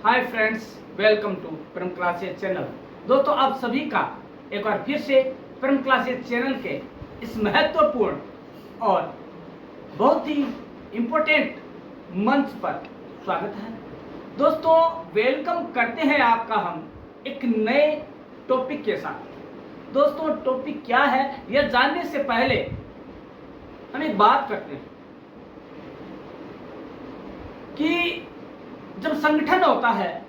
Hi friends, welcome to परम classes channel. दोस्तों, आप सभी का एक बार फिर से परम क्लासेस चैनल के इस महत्वपूर्ण और बहुत ही इम्पोर्टेंट मंच पर स्वागत है। दोस्तों, वेलकम करते हैं आपका हम एक नए टॉपिक के साथ। दोस्तों, टॉपिक क्या है यह जानने से पहले हम एक बात करते हैं कि जब संगठन होता है,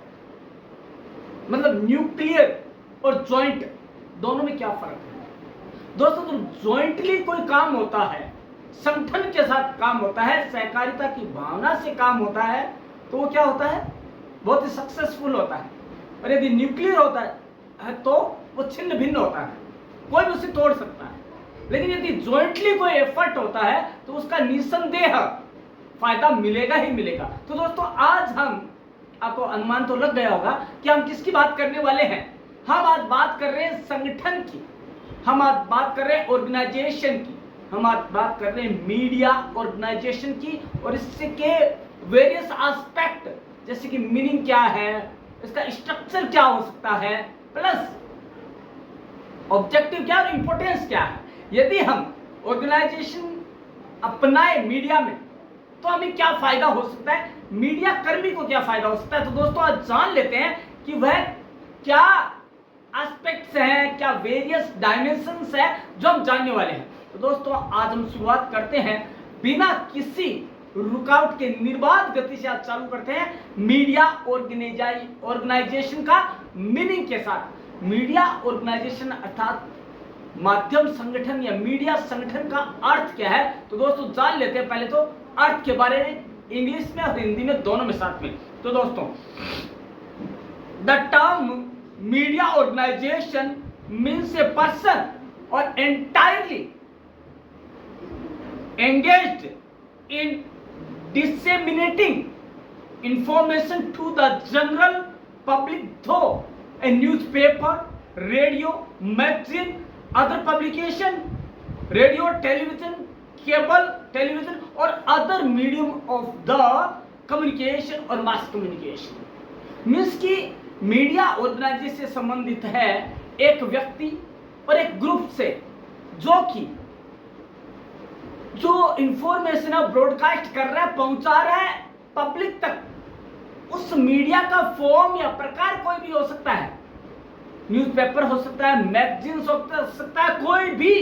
मतलब न्यूक्लियर और जॉइंट, दोनों में क्या फर्क है। दोस्तों, जब जॉइंटली कोई काम होता है, संगठन के साथ काम होता है, सहकारिता की भावना से काम होता है, तो वो क्या होता है, बहुत ही सक्सेसफुल होता है। और यदि न्यूक्लियर होता है तो वो छिन्न भिन्न होता है, कोई भी उसे तोड़ सकता है। लेकिन यदि जॉइंटली कोई एफर्ट होता है तो उसका निसंदेह फायदा मिलेगा ही मिलेगा। तो दोस्तों, आज हम, आपको अनुमान तो लग गया होगा कि हम किसकी बात करने वाले हैं। हम आज बात कर रहे हैं संगठन की, हम आज बात कर रहे हैं ऑर्गेनाइजेशन की, हम आज बात कर रहे हैं मीडिया ऑर्गेनाइजेशन की और इसके वेरियस एस्पेक्ट, जैसे कि मीनिंग क्या है, इसका स्ट्रक्चर क्या हो सकता है, प्लस ऑब्जेक्टिव क्या और इंपॉर्टेंस क्या है। यदि हम ऑर्गेनाइजेशन अपनाए मीडिया में तो हमें क्या फायदा हो सकता है, मीडिया कर्मी को क्या फायदा हो सकता है। तो दोस्तों, आज जान लेते हैं कि वह क्या एस्पेक्ट्स हैं, क्या वेरियस डायमेंशंस है जो हम जानने वाले हैं। तो दोस्तों, आज हम शुरुआत करते हैं बिना किसी रुकावट के, निर्बाध गति से आज चालू करते हैं मीडिया ऑर्गेनाइजेशन का मीनिंग के साथ। मीडिया ऑर्गेनाइजेशन अर्थात माध्यम संगठन या मीडिया संगठन का अर्थ क्या है। तो दोस्तों, जान लेते हैं पहले तो अर्थ के बारे में, इंग्लिश में और हिंदी में, दोनों में साथ में। तो दोस्तों, the term media organisation means a person और entirely engaged in disseminating information to the general public through a newspaper, radio, magazine, other publication, radio, television, cable television or other medium of the communication or mass communication। Means कि media organisation से संबंधित है एक व्यक्ति और एक group से जो इंफॉर्मेशन ब्रॉडकास्ट कर रहा है, पहुंचा रहा है पब्लिक तक। उस मीडिया का फॉर्म या प्रकार कोई भी हो सकता है, न्यूज़पेपर हो सकता है, मैगजीन हो सकता है, कोई भी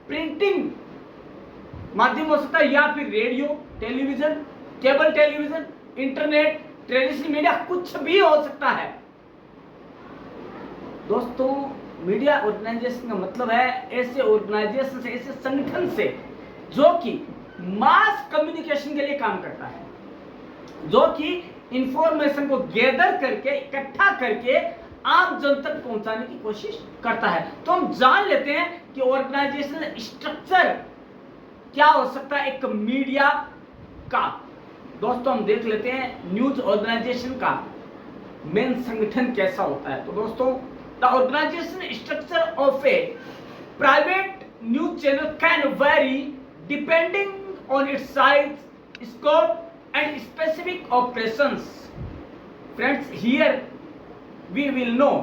प्रिंटिंग माध्यम हो सकता है, या फिर radio, television, cable television, internet, traditional media, कुछ भी हो सकता है। दोस्तों, मीडिया ऑर्गेनाइजेशन का मतलब है ऐसे ऑर्गेनाइजेशन से, ऐसे संगठन से जो कि मास कम्युनिकेशन के लिए काम करता है, जो कि इंफॉर्मेशन को गैदर करके, इकट्ठा करके आम जन तक पहुंचाने की कोशिश करता है। तो हम जान लेते हैं कि ऑर्गेनाइजेशनल स्ट्रक्चर क्या हो सकता है एक मीडिया का। दोस्तों, हम देख लेते हैं न्यूज ऑर्गेनाइजेशन का मेन संगठन कैसा होता है। तो दोस्तों, the organisation structure of a private news channel can vary depending on its size, scope and specific operations। Friends, here we will know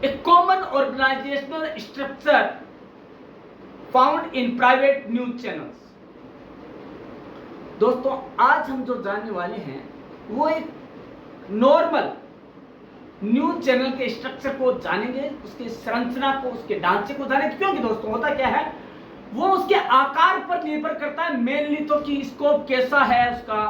a common organizational structure found in private news channels। दोस्तों, आज हम जो जानने वाले हैं वो एक normal news channel के स्ट्रक्चर को जानेंगे, उसकी संरचना को, उसके ढांचे को जानेंगे। क्योंकि दोस्तों, होता क्या है, वो उसके आकार पर निर्भर करता है मेनली, तो कि स्कोप कैसा है उसका,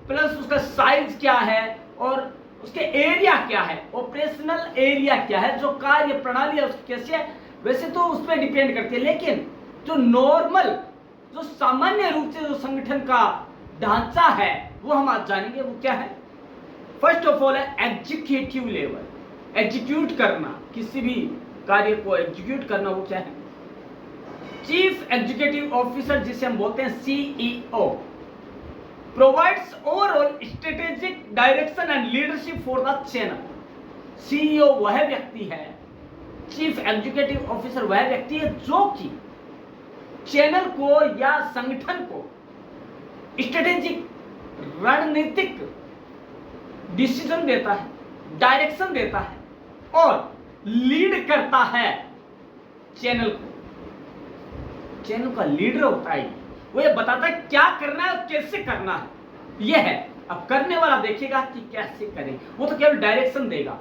प्लस उसका साइज क्या है और उसके एरिया क्या है, ऑपरेशनल एरिया क्या है, जो कार्य प्रणाली है उसकी कैसी है, वैसे तो उस पर डिपेंड करती है। लेकिन जो नॉर्मल, जो सामान्य रूप से जो संगठन का ढांचा है वो हम आज जानेंगे। वो क्या है, फर्स्ट ऑफ ऑल है एग्जीक्यूटिव लेवल। एग्जीक्यूट करना, किसी भी कार्य को एग्जीक्यूट करना, वो क्या है, चीफ एग्जीक्यूटिव ऑफिसर, जिसे हम बोलते हैं CEO, provides overall strategic direction and leadership for the channel. CEO वह व्यक्ति है, चीफ एग्जीक्यूटिव ऑफिसर वह व्यक्ति है जो कि चैनल को या संगठन को स्ट्रेटेजिक, रणनीतिक डिसीजन देता है, डायरेक्शन देता है और लीड करता है चैनल को। चैनल का लीडर होता है, वो ये बताता है क्या करना है और कैसे करना है। ये है, अब करने वाला देखेगा कि कैसे करे, वो तो केवल डायरेक्शन देगा।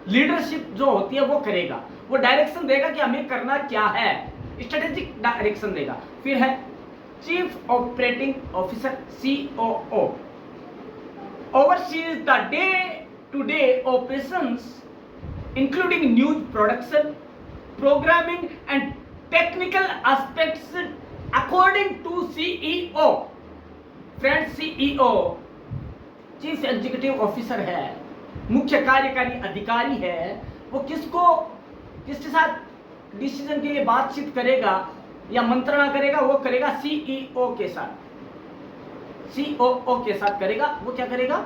लीडरशिप जो होती है वो करेगा, वो डायरेक्शन देगा कि हमें करना क्या है, स्ट्रेटेजिक डायरेक्शन देगा। फिर है chief operating officer, COO, oversees the day-to-day operations including news production, programming and technical aspects according to CEO. Friends, CEO chief executive officer है, मुख्य कार्यकारी अधिकारी है। वो किसके साथ डिसीजन के लिए बातचीत करेगा या मंत्रणा करेगा? वो करेगा CEO के साथ, COO के साथ करेगा। वो क्या करेगा?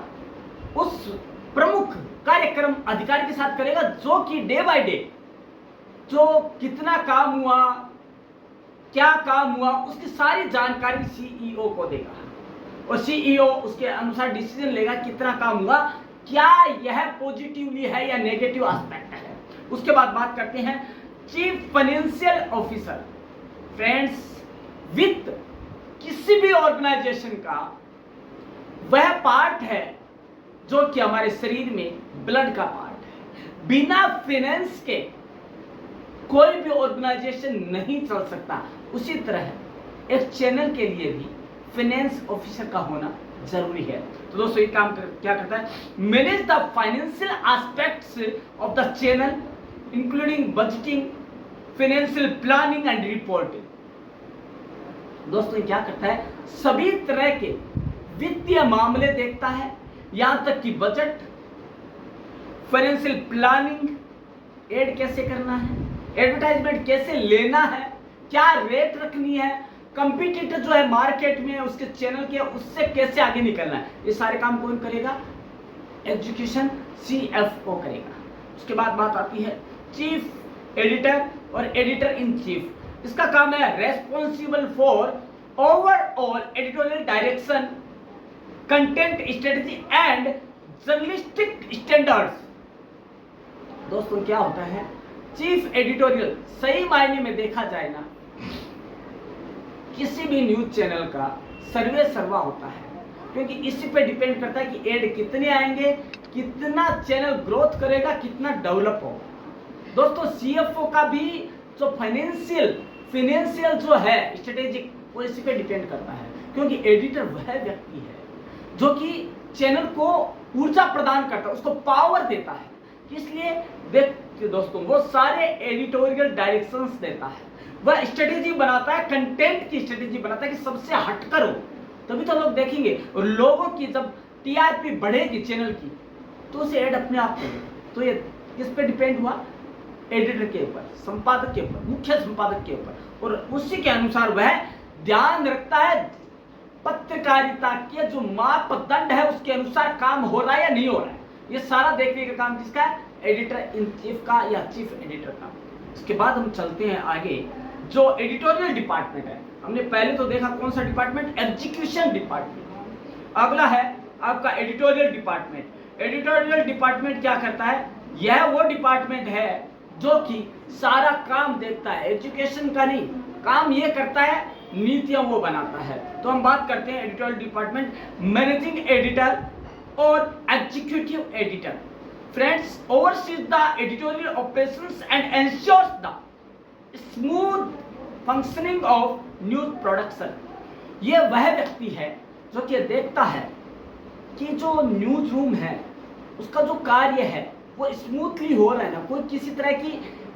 उस प्रमुख कार्यक्रम अधिकारी के साथ करेगा जो कि डे बाय डे जो कितना काम हुआ, क्या काम हुआ, उसकी सारी जानकारी CEO को देगा और CEO उसके अनुसार डिसीजन लेगा कितना काम हुआ, क्या यह पॉजिटिवली है या नेगेटिव एस्पेक्ट है। उसके बाद बात करते हैं चीफ फाइनेंशियल ऑफिसर। फ्रेंड्स, वित्त किसी भी ऑर्गेनाइजेशन का वह पार्ट है जो कि हमारे शरीर में ब्लड का पार्ट है। बिना फाइनेंस के कोई भी ऑर्गेनाइजेशन नहीं चल सकता। उसी तरह एक चैनल के लिए भी फाइनेंस ऑफिसर का होना जरूरी है। तो दोस्तों, ये काम क्या करता है? Manage the financial aspects of the channel including budgeting, financial planning and reporting. दोस्तों, ये क्या करता है? सभी तरह के वित्तीय मामले देखता है, यहां तक कि बजट, फाइनेंशियल प्लानिंग, एड कैसे करना है, एडवर्टाइजमेंट कैसे लेना है, क्या रेट रखनी है, कंपटीटर जो है मार्केट में उसके चैनल के, उससे कैसे आगे निकलना है। ये सारे काम कौन करेगा? एग्जीक्यूशन CFO करेगा। उसके बाद बात आती है चीफ एडिटर और एडिटर इन चीफ। इसका काम है responsible for overall editorial direction, content strategy and journalistic standards. दोस्तों, क्या होता है? चीफ एडिटोरियल सही मायने में देखा जाए ना, किसी भी न्यूज चैनल का सर्वे सर्वा होता है, क्योंकि इसी पे डिपेंड करता है कि एड कितने आएंगे, कितना चैनल ग्रोथ करेगा, कितना डेवलप होगा। दोस्तों, CFO का भी जो फाइनेंशियल जो है स्ट्रेटेजिक, वो इसी पे डिपेंड करता है, क्योंकि एडिटर वह व्यक्ति है जो कि चैनल को ऊर्जा प्रदान करता है, उसको पावर देता है। इसलिए देखिए दोस्तों, वो सारे एडिटोरियल डायरेक्शंस देता है, वह स्ट्रेटेजी बनाता है, कंटेंट की स्ट्रेटेजी बनाता है कि सबसे हटकर हो, तभी तो लोग देखेंगे। और लोगों की जब TRP बढ़ेगी चैनल की, तो उसे ऐड अपने आप होगा। तो ये किस पे डिपेंड हुआ? एडिटर के ऊपर, संपादक के ऊपर, मुख्य संपादक के ऊपर, और उसी के अनुसार वह ध्यान रखता है पत्रकारिता के जो मापदंड है उसके अनुसार काम हो रहा है या नहीं हो रहा है। ये सारा देखने का काम किसका है? एडिटर इन चीफ का या चीफ एडिटर का। इसके बाद हम चलते हैं आगे, जो एडिटोरियल डिपार्टमेंट है। हमने पहले तो देखा कौन सा डिपार्टमेंट? Execution department. अगला है आपका एडिटोरियल डिपार्टमेंट। एडिटोरियल डिपार्टमेंट क्या करता है? यह वो डिपार्टमेंट है जो कि सारा काम देखता है, एजुकेशन का नहीं, काम ये करता है, नीतियां वो बनाता है। तो हम बात करते हैं एडिटोरियल डिपार्टमेंट, मैनेजिंग एडिटर और executive editor. Friends, overseas the editorial operations and ensures the smooth functioning of news production. ये वह व्यक्ति है जो कि देखता है कि जो न्यूज रूम है उसका जो कार्य है वो स्मूथली हो रहा है ना, कोई किसी तरह की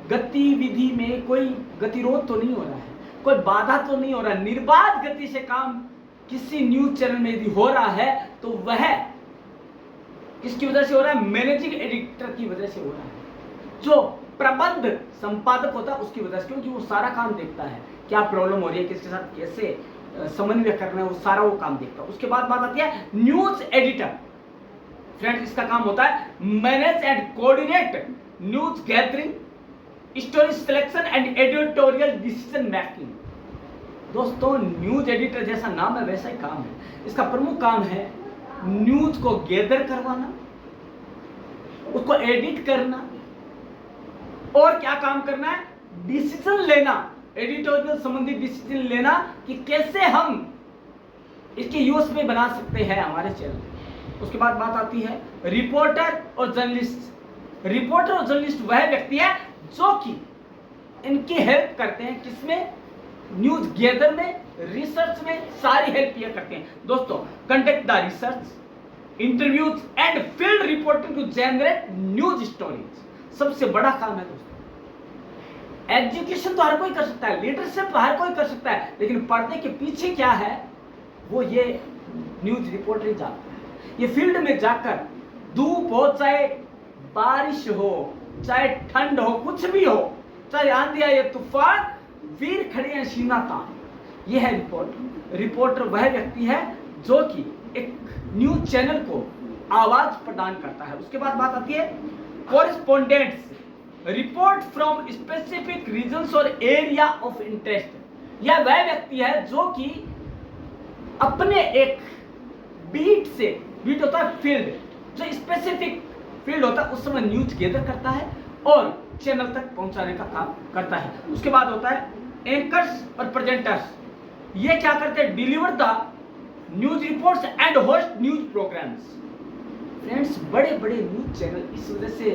गतिविधि में कोई गतिरोध तो नहीं हो रहा है, कोई बाधा तो नहीं हो रहा है, निर्बाध गति से काम किसी न्यूज चैनल में यदि हो रहा है तो वह किसकी वजह से हो रहा है? मैनेजिंग एडिटर की वजह से हो रहा है, जो प्रबंध संपादक होता है उसकी वजह से, क्योंकि वो सारा काम देखता है, क्या प्रॉब्लम हो रही है, किसके साथ कैसे समन्वय करना है, वो सारा वो काम देखता है। उसके बाद बात आती है न्यूज एडिटर। फ्रेंड्स, इसका काम होता है manage and coordinate news gathering, story selection and editorial decision making. दोस्तों, न्यूज एडिटर जैसा नाम है वैसा ही काम है। इसका प्रमुख काम है न्यूज को गैदर करवाना, उसको एडिट करना, और क्या काम करना है, डिसीजन लेना, एडिटोरियल संबंधी डिसीजन लेना कि कैसे हम इसके यूज में बना सकते हैं हमारे चैनल। उसके बाद बात आती है रिपोर्टर और जर्नलिस्ट। रिपोर्टर और जर्नलिस्ट वह व्यक्ति है जो कि इनकी हेल्प करते हैं, किसमें, न्यूज गैदर में, रिसर्च में, सारी हेल्प ये करते हैं। दोस्तों, conduct the research, interviews and field reporting to generate news stories. सबसे बड़ा काम है दोस्तों। एजुकेशन तो हर कोई कर सकता है, लीडरशिप तो हर कोई कर सकता है, लेकिन पर्दे के पीछे क्या है, वो ये न्यूज रिपोर्टिंग जाता है। ये फील्ड में जाकर धूप हो, चाहे बारिश हो, चाहे ठंड हो, कुछ भी हो, चाहे आंधी आए तूफान, वीर खड़े हैं सीना तान, ये है रिपोर्टर। रिपोर्टर वह व्यक्ति है जो कि एक न्यूज चैनल को आवाज प्रदान करता है। उसके बाद बात आती है कोरेस्पोंडेंट्स, रिपोर्ट फ्रॉम स्पेसिफिक रीजन्स और एरिया ऑफ इंटरेस्ट। यह वह व्यक्ति है जो कि अपने एक बीट से, बीट होता है फील्ड, जो स्पेसिफिक फील्ड होता है उस समय न्यूज गैदर करता है और चैनल तक पहुंचाने का काम करता है। उसके बाद होता है एंकर्स और प्रेजेंटर्स। ये क्या करते हैं, deliver the news reports and host news programmes. Friends, बड़े बड़े न्यूज चैनल इस वजह से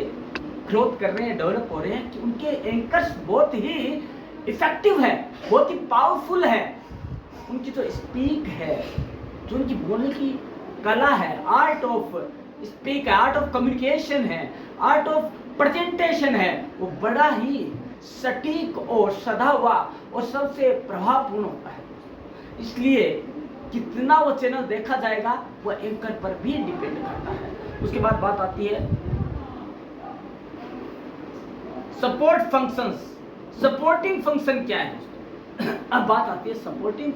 ग्रोथ कर रहे हैं, डेवलप हो रहे हैं कि उनके एंकर्स बहुत ही इफेक्टिव है, बहुत ही पावरफुल है। उनकी जो स्पीक है, जो उनकी बोलने की कला है, आर्ट ऑफ स्पीक है, आर्ट ऑफ कम्युनिकेशन है, आर्ट ऑफ प्रेजेंटेशन है, वो बड़ा ही सटीक और सधा हुआ और सबसे प्रभावपूर्ण होता है। इसलिए कितना वो चैनल देखा जाएगा वो एंकर पर भी डिपेंड करता है। उसके बाद बात आती है सपोर्ट फंक्शंस। सपोर्टिंग फंक्शन क्या है दोस्तों? अब बात आती है सपोर्टिंग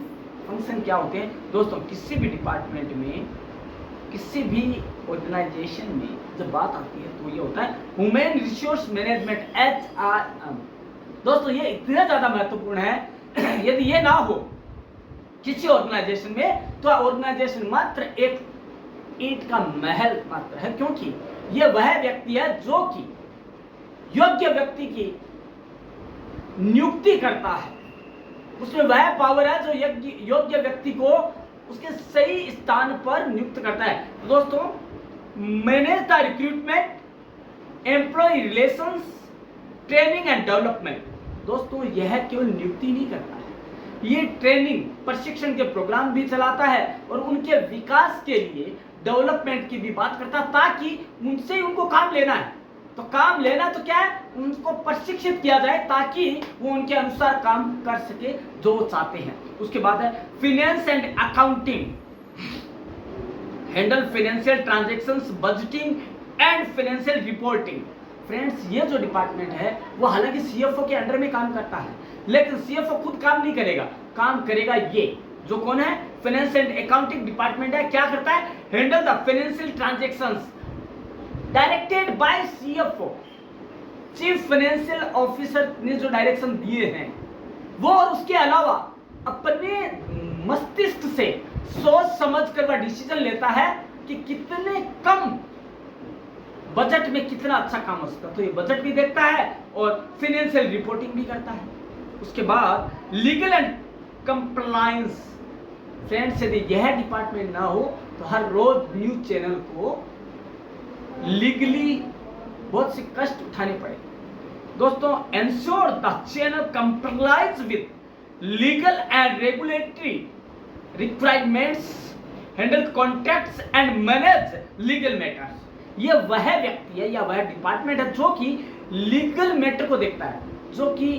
फंक्शन क्या होते हैं दोस्तों। किसी भी डिपार्टमेंट में, किसी भी ऑर्गेनाइजेशन में जब बात आती है तो ये होता है ह्यूमन रिसोर्स मैनेजमेंट, HRM। दोस्तों, ये इतना ज्यादा महत्वपूर्ण है, यदि ये ना हो किसी ऑर्गेनाइजेशन में तो ऑर्गेनाइजेशन मात्र एक ईंट का महल मात्र है, क्योंकि ये वह व्यक्ति है जो कि योग्य व्यक्ति की नियुक्ति करता है। उसमें वह पावर है जो योग्य व्यक्ति को उसके सही स्थान पर नियुक्त करता है। तो दोस्तों, manage the recruitment, employ relations, training and development. दोस्तों, यह केवल नियुक्ति नहीं करता है, ये ट्रेनिंग, प्रशिक्षण के प्रोग्राम भी चलाता है और उनके विकास के लिए डेवलपमेंट की भी बात करता है, ताकि उनसे उनको काम लेना है। तो काम लेना तो क्या है, उनको प्रशिक्षित किया जाए ताकि वो उनके अनुसार काम कर सके जो वो चाहते हैं। उसके बाद है finance and accounting, handle financial transactions, budgeting and financial reporting. Friends, ये जो डिपार्टमेंट है वो हालांकि CFO के अंडर में काम करता है, लेकिन CFO खुद काम नहीं करेगा, काम करेगा ये जो कौन है, फाइनेंस एंड अकाउंटिंग डिपार्टमेंट है। क्या करता है, handle the financial transactions directed by CFO, chief financial officer ने जो डायरेक्शन दिए हैं वो, और उसके अलावा अपने मस्तिष्क से सोच समझ कर वह डिसीजन लेता है कि कितने कम बजट में कितना अच्छा काम हो सकता है। तो ये बजट भी देखता है और फाइनेंशियल रिपोर्टिंग भी करता है। उसके बाद लीगल एंड कंप्लायंस। फ्रेंड्स, यदि यह डिपार्टमेंट ना हो तो हर रोज न्यूज चैनल को लीगली बहुत से कष्ट उठाने पड़े। दोस्तों, ensure the channel complies with legal and regulatory requirements, handle contracts and manage legal matters. ये वह व्यक्ति है या वह डिपार्टमेंट है जो कि लीगल मैटर को देखता है, जो कि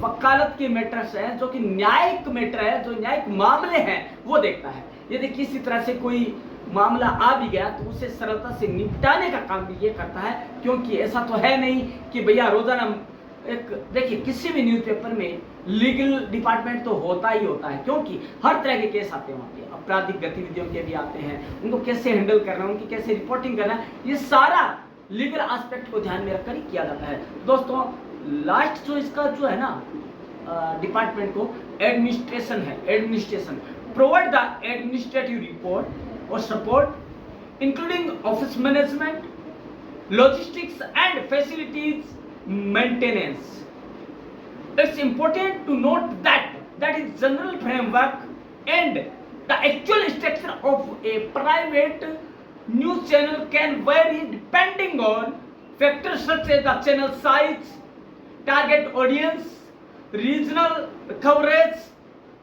वकालत के मैटर्स हैं, जो कि न्यायिक मैटर है, जो न्यायिक मामले हैं वो देखता है। यदि किसी तरह से कोई मामला आ भी गया तो उसे सरलता से निपटाने का काम भी ये करता है, क्योंकि ऐसा तो है नहीं कि भैया रोजाना एक, देखिए किसी भी न्यूज़पेपर में लीगल डिपार्टमेंट तो होता ही होता है, क्योंकि हर तरह के केस आते हैं वहाँ पे, आपराधिक गतिविधियों के भी आते हैं, उनको कैसे हैंडल करना, उनकी कैसे रिपोर्टिंग करना, ये सारा लीगल एस्पेक्ट को ध्यान में रखकर ही किया जाता है। दोस्तों, लास्ट जो इसका जो है ना डिपार्टमेंट को एडमिनिस्ट्रेशन है। Administration provide the administrative report और support including office management, logistics and facilities maintenance. It's important to note that is general framework and the actual structure of a private news channel can vary depending on factors such as the channel size, target audience, regional coverage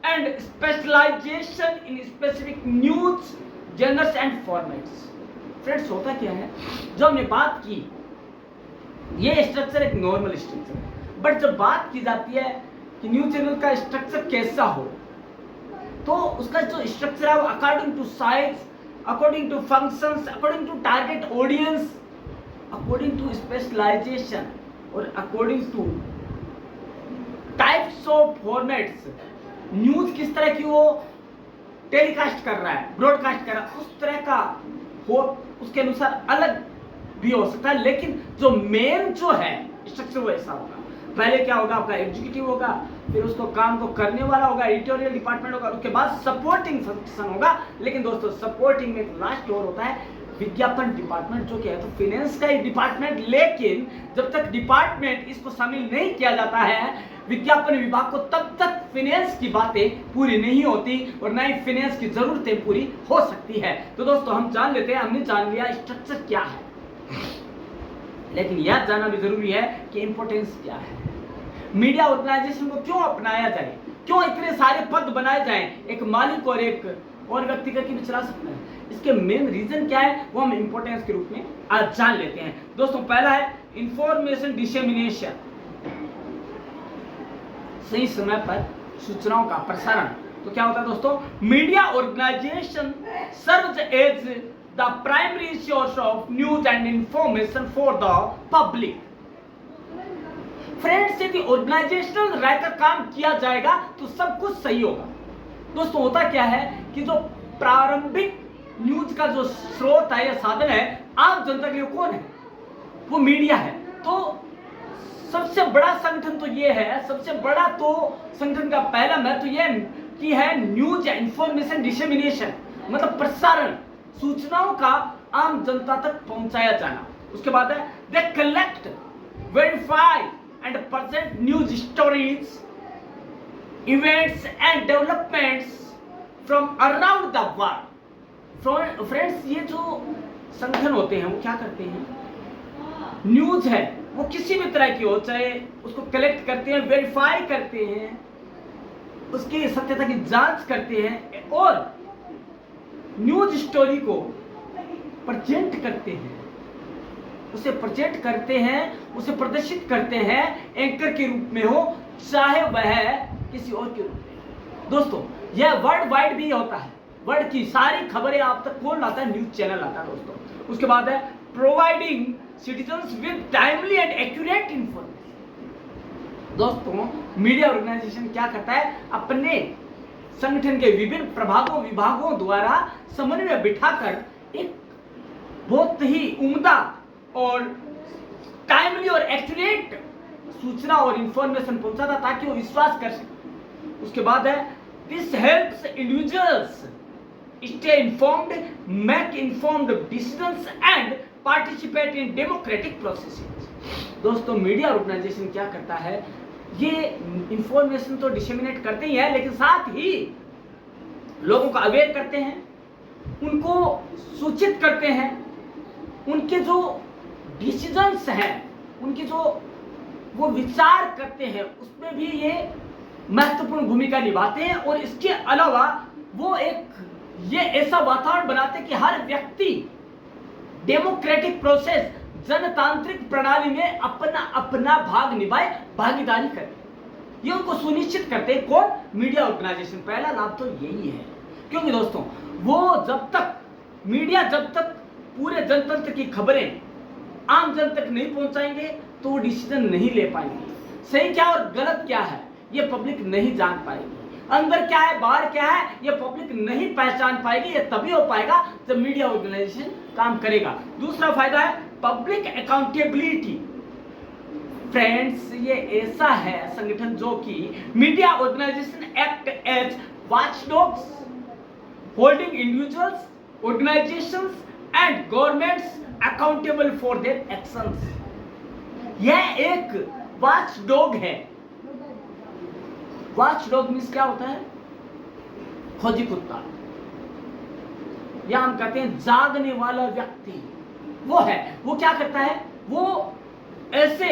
and specialization in specific news genres and formats. Friends होता क्या है, जो हमने बात की ये structure एक normal structure है, बट जब बात की जाती है कि न्यूज चैनल का स्ट्रक्चर कैसा हो, तो उसका जो स्ट्रक्चर है वो according to size, according to functions, according to target audience, according to specialization और according to types of formats, news किस तरह की वो टेलीकास्ट कर रहा है, ब्रॉडकास्ट कर रहा है, उस तरह का हो, उसके अनुसार अलग भी हो सकता है। लेकिन जो मेन जो है स्ट्रक्चर वो ऐसा होगा। पहले क्या होगा, आपका एग्जीक्यूटिव होगा, फिर उसको काम को करने वाला होगा, एडिटोरियल डिपार्टमेंट होगा, उसके बाद सपोर्टिंग फंक्शन होगा। लेकिन दोस्तों सपोर्टिंग में लास्ट और होता है विज्ञापन डिपार्टमेंट, जो क्या है तो फाइनेंस का एक डिपार्टमेंट। लेकिन जब तक डिपार्टमेंट इसको शामिल नहीं किया जाता है विज्ञापन विभाग को, तब तक फाइनेंस की बातें पूरी नहीं होती और ना ही फाइनेंस की जरूरतें पूरी हो सकती है। तो दोस्तों हम जान लेते हैं, हमने जान लिया स्ट्रक्चर क्या है, लेकिन यह जानना भी जरूरी है कि इंपॉर्टेंस क्या है, मीडिया ऑर्गेनाइजेशन को क्यों अपनाया जाए, क्यों इतने सारे पद बनाए जाएं, एक मालिक और एक और व्यक्ति का भी चला सकता है, इसके मेन रीजन क्या है वो हम इंपॉर्टेंस के रूप में आज जान लेते हैं। दोस्तों पहला है इंफॉर्मेशन डिसेमिनेशन, सही समय पर सूचनाओं का प्रसारण। तो क्या होता है दोस्तों, media organisation serves as the primary source of news and information for the public. Friends यदि ऑर्गेनाइजेशनल रहकर काम किया जाएगा तो सब कुछ सही होगा। दोस्तों होता क्या है कि जो प्रारंभिक न्यूज का जो स्रोत है या साधन है आम जनता के लिए कौन है, वो मीडिया है। तो सबसे बड़ा संगठन तो ये है, सबसे बड़ा तो संगठन का पहला महत्व तो ये कि है न्यूज या इंफॉर्मेशन डिसेमिनेशन, मतलब प्रसारण, सूचनाओं का आम जनता तक पहुंचाया जाना। उसके बाद है they collect, verify and present news stories, events and developments from around the world. Friends ये जो संगठन होते हैं वो क्या करते हैं, न्यूज है वो किसी भी तरह की हो, चाहे उसको कलेक्ट करते हैं, वेरीफाई करते हैं, उसकी सत्यता की जांच करते हैं और न्यूज स्टोरी को प्रेजेंट करते हैं, उसे प्रेजेंट करते हैं, उसे प्रदर्शित करते हैं, एंकर के रूप में हो चाहे वह किसी और के रूप में। दोस्तों यह वर्ल्ड वाइड भी होता है, वर्ल्ड की सारी खबरें आप तक कौन लाता है, न्यूज चैनल आता है दोस्तों। उसके बाद है providing citizens with timely and accurate information. दोस्तों मीडिया ऑर्गेनाइजेशन क्या करता है, अपने संगठन के विभिन्न प्रभागों विभागों द्वारा समन्वय बिठाकर एक बहुत ही उम्दा और टाइमली और एक्यूरेट सूचना और इंफॉर्मेशन पहुंचाता ताकि वो विश्वास कर सके। उसके बाद है this helps individuals stay informed, make informed decisions and participate in democratic processes. दोस्तों मीडिया ऑर्गेनाइजेशन क्या करता है, ये इंफॉर्मेशन तो डिसेमिनेट करते ही है, लेकिन साथ ही लोगों को अवेयर करते हैं, उनको सूचित करते हैं, उनके जो डिसीजंस हैं, उनके जो वो विचार करते हैं उसमें भी ये महत्वपूर्ण भूमिका निभाते हैं। और इसके अलावा वो ये ऐसा वातावरण बनाते हैं कि हर व्यक्ति डेमोक्रेटिक प्रोसेस, जनतांत्रिक प्रणाली में अपना अपना भाग निभाए, भागीदारी करे, ये उनको सुनिश्चित करते हैं कौन, मीडिया ऑर्गेनाइजेशन। पहला लाभ तो यही है, क्योंकि दोस्तों वो जब तक मीडिया जब तक पूरे जनतंत्र की खबरें आम जन तक नहीं पहुंचाएंगे तो वो डिसीजन नहीं ले पाएंगे, सही क्या और गलत क्या है ये पब्लिक नहीं जान पाएगी, अंदर क्या है बाहर क्या है ये पब्लिक नहीं पहचान पाएगी। ये तभी हो पाएगा जब मीडिया ऑर्गेनाइजेशन काम करेगा। दूसरा फायदा है पब्लिक अकाउंटेबिलिटी। फ्रेंड्स ये ऐसा है संगठन जो कि media organization act as watchdogs, holding individuals, organizations and governments accountable for their actions. यह एक वॉच डॉग है। वॉच डॉग मीन्स क्या होता है? खोजी कुत्ता, या हम कहते हैं जागने वाला व्यक्ति। वो है, वो क्या करता है? वो ऐसे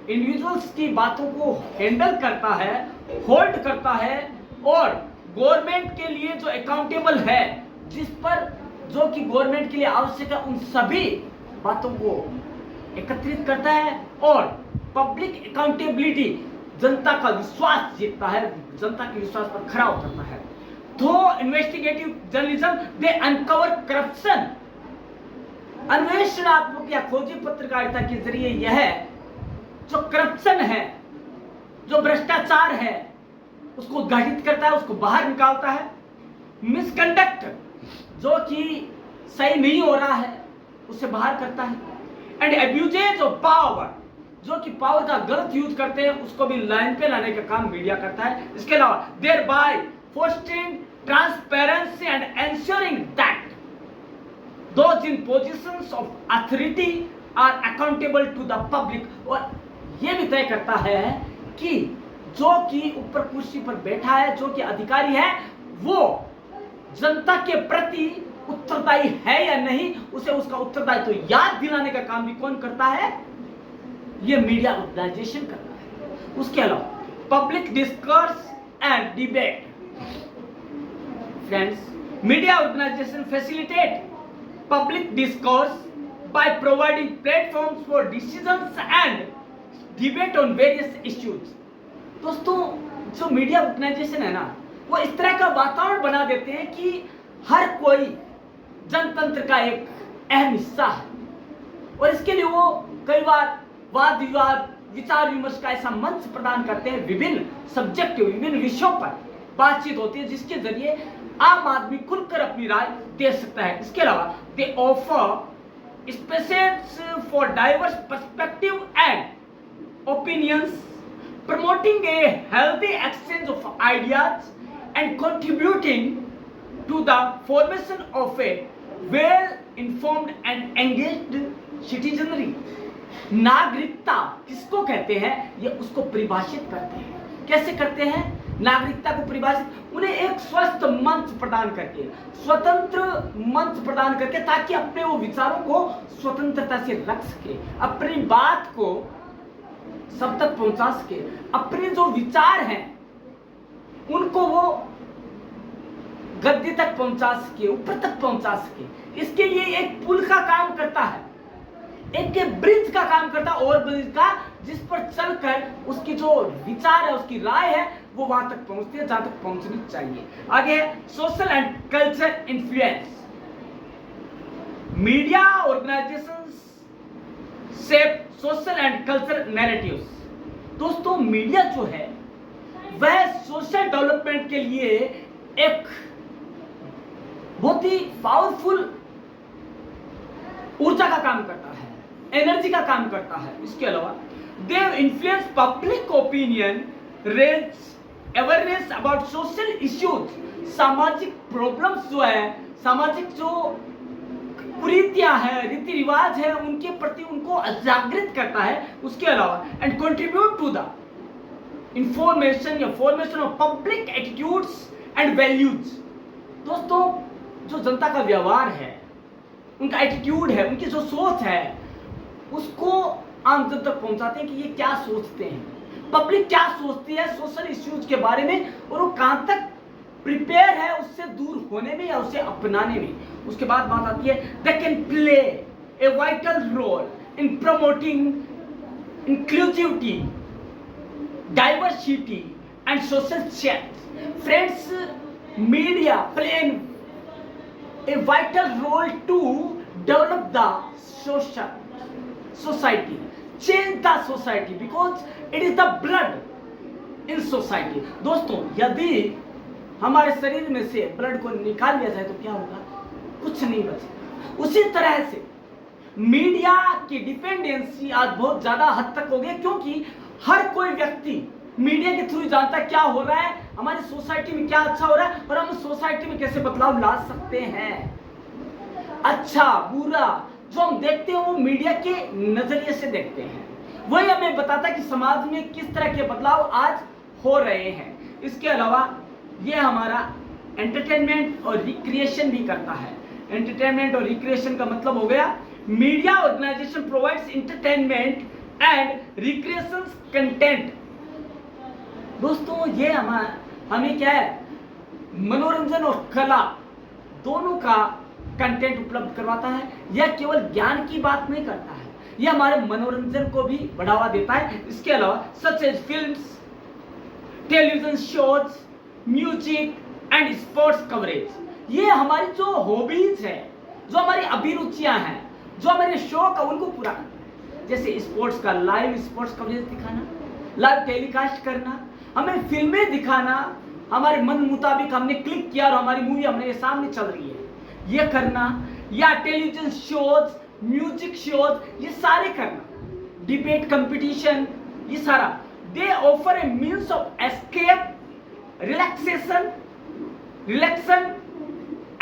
इंडिविजुअल्स की बातों को हैंडल करता है, होल्ड करता है, और गवर्नमेंट के लिए जो अकाउंटेबल है, जिस पर जो कि गवर्नमेंट के लिए आवश्यक है, उन सभी बातों को एकत्रित करता है और पब्लिक अकाउंटेबिलिटी, जनता का विश्वास जीतता है, जनता के विश्वास पर खरा उतरता है। तो इन्वेस्टिगेटिव जर्नलिज्म दे अनकवर करप्शन, अन्वेषणात्मक या खोजी पत्रकारिता के जरिए यह जो करप्शन है, जो भ्रष्टाचार है, उसको उद्घाटित करता है, उसको बाहर निकालता है। मिसकंडक्ट, जो कि सही नहीं हो रहा है, उसे बाहर करता है। एंड एब्यूजेज ऑफ पावर, जो कि पावर का गलत यूज करते हैं, उसको भी लाइन पे लाने का काम मीडिया करता है। इसके अलावा thereby fostering transparency and ensuring that those in positions of authority are accountable to the public, और यह भी तय करता है कि जो कि ऊपर कुर्सी पर बैठा है, जो कि अधिकारी है, वो जनता के प्रति उत्तरदायी है या नहीं, उसे उसका उत्तरदायित्व तो याद दिलाने का काम भी कौन करता है? ये मीडिया ऑर्गेनाइजेशन करता है। उसके अलावा public discourse and debate, friends, media organisation facilitate public discourse by providing platforms for decisions and debate on various issues। दोस्तों, जो मीडिया ऑर्गेनाइजेशन है ना, वो इस तरह का वातावरण बना देते हैं कि हर कोई जनतंत्र का एक अहम हिस्सा है, और इसके लिए वो कई बार वाद विवाद, विचार विमर्श का ऐसा मंच प्रदान करते हैं। विभिन्न सब्जेक्ट, विभिन्न विषयों पर बातचीत होती है, जिसके जरिए आम आदमी खुलकर अपनी राय दे सकता है। इसके अलावा दे offer spaces for diverse perspective and opinions, promoting a healthy exchange of ideas and contributing to the formation of a well-informed and engaged citizenry। नागरिकता किसको कहते हैं? ये उसको परिभाषित करते हैं। कैसे करते हैं नागरिकता को परिभाषित? उन्हें एक स्वस्थ मंच प्रदान करके, स्वतंत्र मंच प्रदान करके, ताकि अपने वो विचारों को स्वतंत्रता से रख सके, अपनी बात को सब तक पहुंचा सके, अपने जो विचार हैं उनको वो गद्दी तक पहुंचा सके, ऊपर तक पहुंचा सके। इसके लिए एक पुल का काम करता है, एक ब्रिज का काम करता है, ओवर ब्रिज का, जिस पर चलकर उसकी जो विचार है, उसकी राय है, वो वहां तक पहुंचती है जहां तक पहुंचनी चाहिए। आगे social and culture influence, media organisations shape social and culture narratives. दोस्तों, मीडिया जो है वह सोशल डेवलपमेंट के लिए एक बहुत ही पावरफुल ऊर्जा का काम करता है, एनर्जी का काम करता है। इसके अलावा they influence public opinion, raise awareness about social issues, सामाजिक प्रॉब्लम्स जो है, सामाजिक जो कुरीतियां हैं, रीति रिवाज है, उनके प्रति उनको जागृत करता है। उसके अलावा and contribute to the information या formation of public attitudes and values. दोस्तों, जो जनता का व्यवहार है, उनका एटीट्यूड है, उनकी जो सोच है, उसको आम जन तक पहुंचाते हैं कि ये क्या सोचते हैं, पब्लिक क्या सोचती है सोशल इश्यूज के बारे में, और वो कहां तक प्रिपेयर है उससे दूर होने में या उसे अपनाने में। उसके बाद बात आती है they can play a vital role in promoting inclusivity, diversity and social change. Friends, media play a vital role to develop the society, change the society, because it is the blood in society। दोस्तों, यदि हमारे शरीर में से blood को निकाल लिया जाए तो क्या होगा? कुछ नहीं बचेगा। उसी तरह से मीडिया की डिपेंडेंसी आज बहुत ज्यादा हद तक हो गई, क्योंकि हर कोई व्यक्ति मीडिया के थ्रू जानता क्या हो रहा है, हमारी सोसाइटी में क्या अच्छा हो रहा है, और हम उस सोसाइटी में कैसे बदलाव ला सकते हैं। अच्छा बुरा जो हम देखते हैं वो मीडिया के नजरिए से देखते हैं। वही हमें बताता है कि समाज में किस तरह के बदलाव आज हो रहे हैं। इसके अलावा ये हमारा एंटरटेनमेंट और रिक्रिएशन भी करता है। एंटरटेनमेंट और रिक्रिएशन का मतलब हो गया media organisation provides entertainment and recreation content. दोस्तों ये हमें क्या है, मनोरंजन और कला दोनों का कंटेंट उपलब्ध करवाता है। यह केवल ज्ञान की बात नहीं करता है, यह हमारे मनोरंजन को भी बढ़ावा देता है। इसके अलावा such as films, television shows, music and sports coverage, ये हमारी जो हॉबीज है, जो हमारी अभिरुचियां हैं, जो हमारे शौक है उनको पूरा करता है। जैसे स्पोर्ट्स का लाइव स्पोर्ट्स कवरेज दिखाना, लाइव टेलीकास्ट करना, हमें फिल्में दिखाना, हमारे मन मुताबिक हमने क्लिक किया और हमारी मूवी हमारे सामने चल रही है ये करना, या टेलीविजन शोज, म्यूजिक शोज, ये सारे करना, डिबेट कंपटीशन, ये सारा they offer a means of escape, relaxation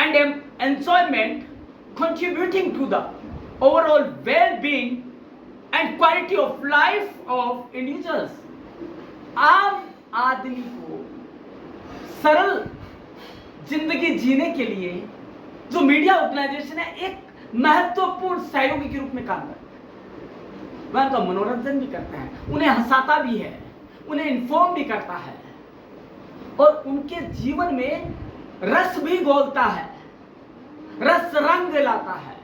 and enjoyment, contributing to the overall well-being and quality of life of individuals. आम आदमी को सरल जिंदगी जीने के लिए जो मीडिया ऑर्गेनाइजेशन है एक महत्वपूर्ण सहयोगी के रूप में काम करता है। वह उनका मनोरंजन भी करता है, उन्हें हंसाता भी है, उन्हें इन्फॉर्म भी करता है और उनके जीवन में रस भी घोलता है, रस रंग लाता है।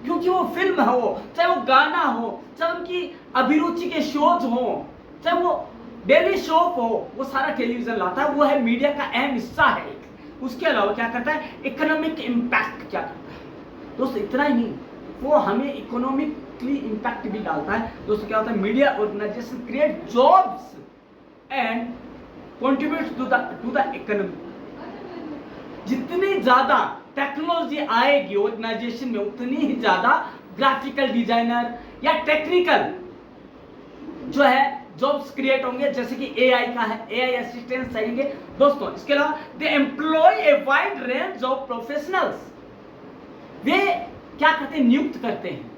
क्योंकि वो फिल्म हो, चाहे वो गाना हो, चाहे उनकी अभिरुचि के शोज हो, चाहे वो डेली शो हो, वो सारा टेलीविजन लाता है। वो है मीडिया का अहम हिस्सा है। उसके अलावा क्या करता है, इकोनॉमिक इम्पैक्ट क्या करता है। दोस्तों इतना ही नहीं, वो हमें इकोनॉमिकली इम्पैक्ट भी डालता है। दोस्तों क्या होता है, media organisation create jobs and contribute to the economy. जितनी ज्यादा टेक्नोलॉजी आएगी ऑर्गेनाइजेशन में, उतनी ही ज्यादा ग्राफिकल डिजाइनर या टेक्निकल जो है जॉब्स क्रिएट होंगे, जैसे कि एआई का है, एआई असिस्टेंट्स आएंगे। दोस्तों इसके अलावा they employ a wide range of professionals, वे क्या करते हैं, नियुक्त करते हैं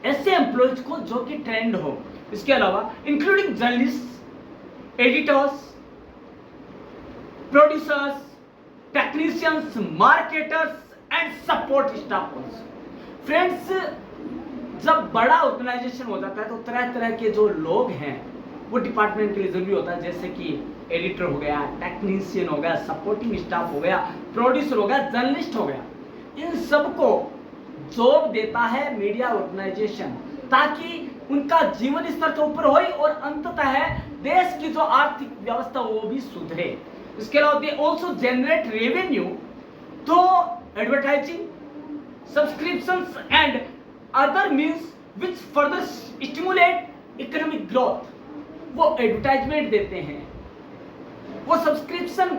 ऐसे एम्प्लॉयज को जो कि ट्रेंड हो। इसके अलावा including journalist, editors, producers, technicians, marketers and support staff. Friends जब बड़ा ऑर्गेनाइजेशन हो जाता है तो तरह तरह के जो लोग हैं वो डिपार्टमेंट के लिए जरूरी होता है, जैसे कि एडिटर हो गया, टेक्नीशियन हो गया, सपोर्टिंग स्टाफ हो गया, प्रोड्यूसर हो गया, जर्नलिस्ट हो गया। इन सबको जॉब देता है मीडिया ऑर्गेनाइजेशन ताकि उनका जीवन स्तर तो ऊपर हो और अंततः देश की जो आर्थिक व्यवस्था वो भी सुधरे। इसके अलावा they also generate revenue through advertising, subscriptions and other means which further stimulate economic growth. वो एडवर्टाइजमेंट देते हैं, वो सब्सक्रिप्शन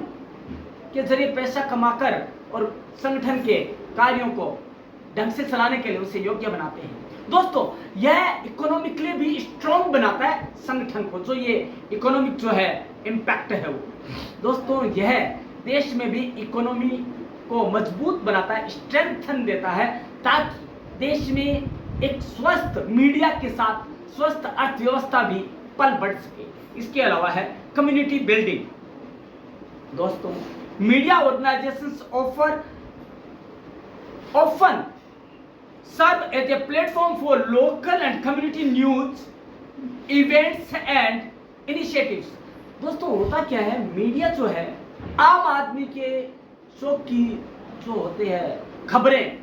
के जरिए पैसा कमाकर और संगठन के कार्यों को ढंग से चलाने के लिए उसे योग्य बनाते हैं। दोस्तों यह इकोनॉमिकली भी स्ट्रॉन्ग बनाता है संगठन को, जो ये इकोनॉमिक जो है इम्पैक्ट है वो। दोस्तों यह देश में भी इकोनॉमी को मजबूत बनाता है, स्ट्रेंथन देता है, ताकि देश में एक स्वस्थ मीडिया के साथ स्वस्थ अर्थव्यवस्था भी पल बढ़ सके। इसके अलावा है कम्युनिटी बिल्डिंग। दोस्तों media organisations often serve as a platform for local and community news, events and initiatives। दोस्तों होता क्या है, मीडिया जो है आम आदमी के शौक की जो होते हैं खबरें,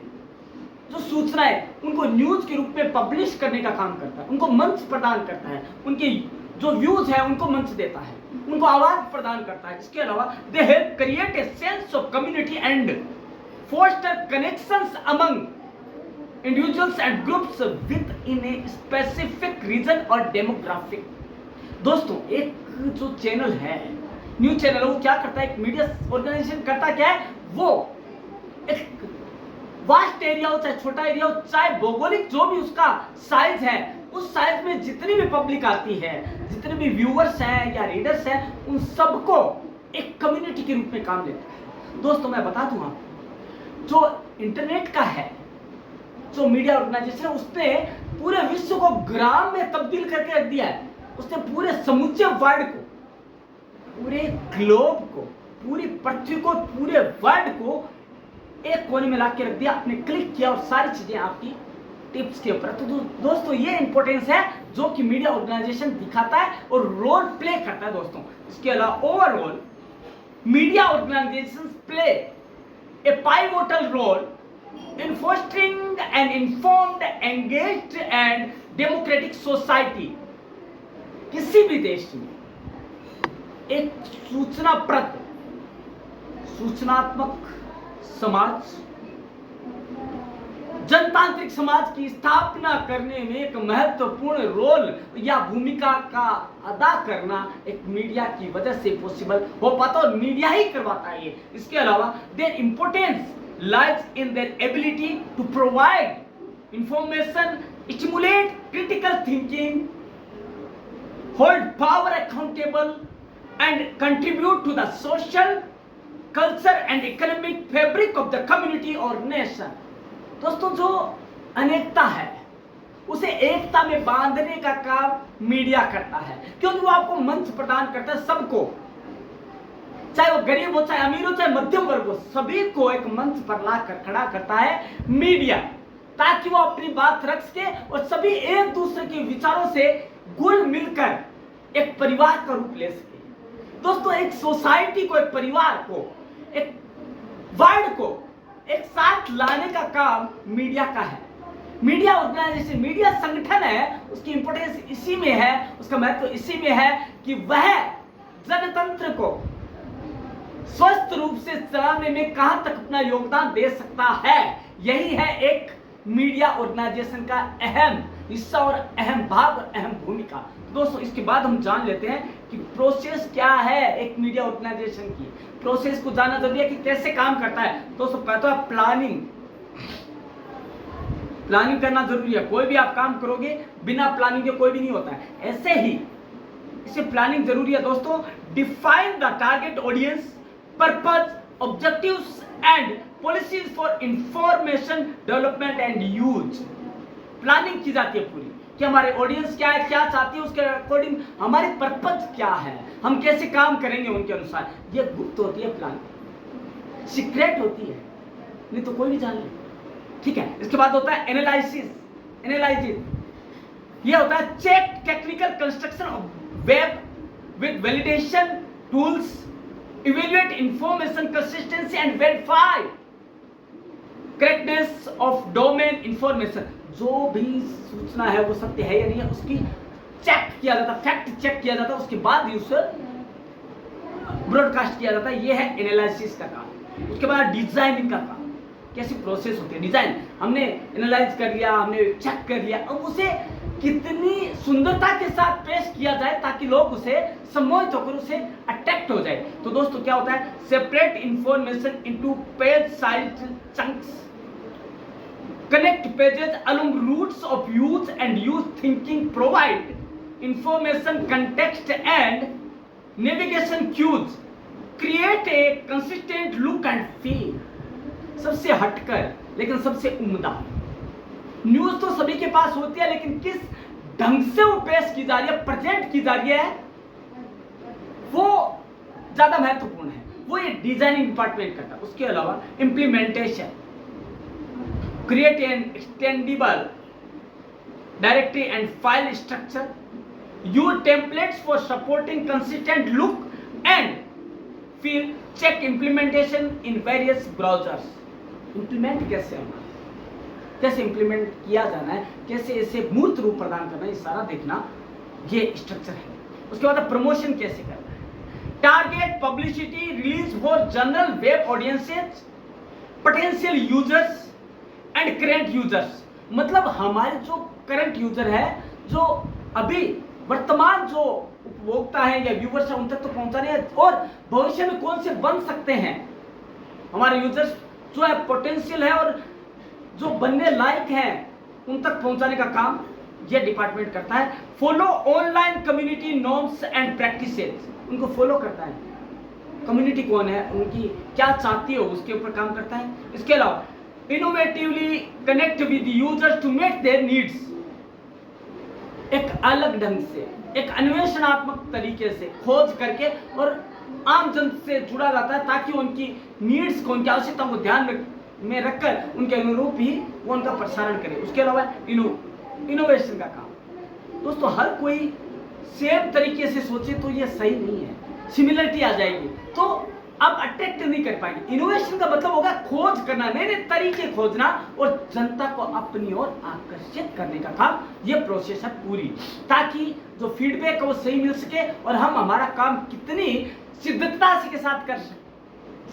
जो सूचनाएं, उनको न्यूज के रूप में पब्लिश करने का काम करता है, उनको मंच प्रदान करता है, उनके जो व्यूज है उनको मंच देता है, उनको आवाज प्रदान करता है। इसके अलावा they help create a sense of community and foster connections among individuals and groups within a specific region or demographic। दोस्तों एक जो चैनल है, न्यूज चैनल, वो क्या करता है, एक मीडिया ऑर्गेनाइजेशन करता क्या है, वो एक वास्ट एरिया हो, चाहे छोटा एरिया हो, चाहे भौगोलिक जो भी उसका साइज है, उस साइज में जितनी भी पब्लिक आती है, जितने भी व्यूअर्स हैं या रीडर्स हैं, उन सबको एक कम्युनिटी के रूप में काम लेता है। दोस्तों मैं बता दूं आपको, जो इंटरनेट का है जो मीडिया ऑर्गेनाइजेशन है उसने पूरे विश्व को ग्राम में तब्दील करके रख दिया है। उसने पूरे समूचे वर्ल्ड को, पूरे ग्लोब को, पूरी पृथ्वी को, पूरे वर्ल्ड को एक कोने में ला के रख दिया। आपने क्लिक किया और सारी चीजें आपकी टिप्स के ऊपर। तो दोस्तों ये इंपॉर्टेंस है जो कि मीडिया ऑर्गेनाइजेशन दिखाता है और रोल प्ले करता है दोस्तों। इसके अलावा overall media organisation play a pivotal role in fostering an informed, engaged and democratic society। किसी भी देश में एक सूचनाप्रद, सूचनात्मक समाज, जनतांत्रिक समाज की स्थापना करने में एक महत्वपूर्ण रोल या भूमिका का अदा करना एक मीडिया की वजह से पॉसिबल हो पाता और मीडिया ही करवाता है ये। इसके अलावा their importance lies in their ability to provide information, stimulate critical thinking, hold power accountable and contribute to the social, culture and economic fabric of the community or nation। दोस्तों जो अनेकता है उसे एकता में बांधने का काम मीडिया करता है, क्योंकि वो आपको मंच प्रदान करता है सबको, चाहे वो गरीब हो, चाहे अमीर हो, चाहे मध्यम वर्ग हो, सभी को एक मंच पर लाकर खड़ा करता है मीडिया, ताकि वो अपनी बात रख सके और सभी एक दूसरे के विचारों से घुल मिलकर एक परिवार का रूप ले सके। दोस्तों एक सोसाइटी को, एक परिवार को, एक वर्ल्ड को एक साथ लाने का काम मीडिया का है। मीडिया ऑर्गेनाइजेशन, मीडिया संगठन है, उसकी इंपॉर्टेंस इसी में है, उसका महत्व इसी में है कि वह जनतंत्र को स्वस्थ रूप से चलाने में कहां तक अपना योगदान दे सकता है। यही है एक मीडिया ऑर्गेनाइजेशन का अहम हिस्सा और अहम भाग और अहम भूमिका। दोस्तों इसके बाद हम जान लेते हैं कि प्रोसेस क्या है एक मीडिया ऑर्गेनाइजेशन की। प्रोसेस को जानना जरूरी है कि कैसे काम करता है। दोस्तों पहले तो प्लानिंग करना जरूरी है। कोई भी आप काम करोगे बिना प्लानिंग के कोई भी नहीं होता है, ऐसे ही इसे प्लानिंग जरूरी है। दोस्तों define the target audience, purpose, objectives and policies for information development and use. Planning की जाती है पूरी कि हमारे ऑडियंस क्या है, क्या चाहती है, उसके अकॉर्डिंग हमारे पर्पस क्या है, हम कैसे काम करेंगे उनके अनुसार। ये गुप्त होती है, प्लानिंग सीक्रेट होती है, नहीं तो कोई भी जान ले, ठीक है। इसके बाद होता है एनालिसिस। ये होता है check technical construction of web with validation tools, evaluate information consistency and verify correctness of domain information। जो भी सूचना है वो सत्य है या नहीं है उसकी चेक किया जाता, फैक्ट चेक किया जाता, उसके बाद ही उसे ब्रॉडकास्ट किया जाता है। ये है एनालिसिस का काम। उसके बाद डिजाइनिंग का काम, कैसी प्रोसेस होती है डिजाइन। हमने एनालाइज कर लिया, हमने चेक कर लिया, अब उसे कितनी सुंदरता के साथ पेश किया जाए ताकि लोग उसे सम्मोहित होकर उसे अट्रैक्ट हो जाए। तो दोस्तों क्या होता है, separate information into page size chunks, connect pages along routes of use and use thinking, provide information context and navigation cues, create a consistent look and feel. सबसे हटकर लेकिन सबसे उम्दा न्यूज तो सभी के पास होती है, लेकिन किस ढंग से वो पेश की जा रही है, प्रेजेंट की जा रही है, वो ज्यादा महत्वपूर्ण है। वो ये डिजाइनिंग डिपार्टमेंट करता है। उसके अलावा implementation, create an extendable directory and file structure, use templates for supporting consistent look and feel, check implementation in various browsers. Implement कैसे इंप्लीमेंट किया जाना है, कैसे इसे मूर्त रूप प्रदान करना है, ये सारा देखना ये स्ट्रक्चर है। उसके बाद प्रमोशन कैसे करना है, target publicity release for general web audiences, potential users and current users. मतलब हमारे जो करंट यूजर है, जो अभी वर्तमान जो उपभोक्ता है या व्यूवर्स है, उन तक तो पहुंचाने है, और भविष्य में कौन से बन सकते हैं हमारे यूजर्स जो है पोटेंशियल है और जो बनने लायक हैं, उन तक पहुंचाने का काम यह डिपार्टमेंट करता है। Follow online community norms and practices, उनको फॉलो करता है, कम्युनिटी कौन है, उनकी क्या चाहती हो, उसके ऊपर काम करता है। इसके अलावा innovatively connect with users to meet their needs. एक अलग ढंग से, एक अन्वेषणात्मक तरीके से खोज करके और आम जन से जुड़ा जाता है, ताकि उनकी नीड्स को, उनकी आवश्यकता को ध्यान में रखकर उनके अनुरूप ही वो उनका प्रसारण करे। उसके अलावा इनोवेशन का काम दोस्तों, हर कोई सेम तरीके से सोचे तो ये सही नहीं है, सिमिलरिटी आ जाएगी तो आप अट्रैक्ट नहीं कर पाएंगे। इनोवेशन का मतलब होगा खोज करना, नए नए तरीके खोजना और जनता को अपनी ओर आकर्षित करने का काम। ये प्रोसेस है पूरी, ताकि जो फीडबैक है वो सही मिल सके और हम हमारा काम कितनी सिद्धता से के साथ कर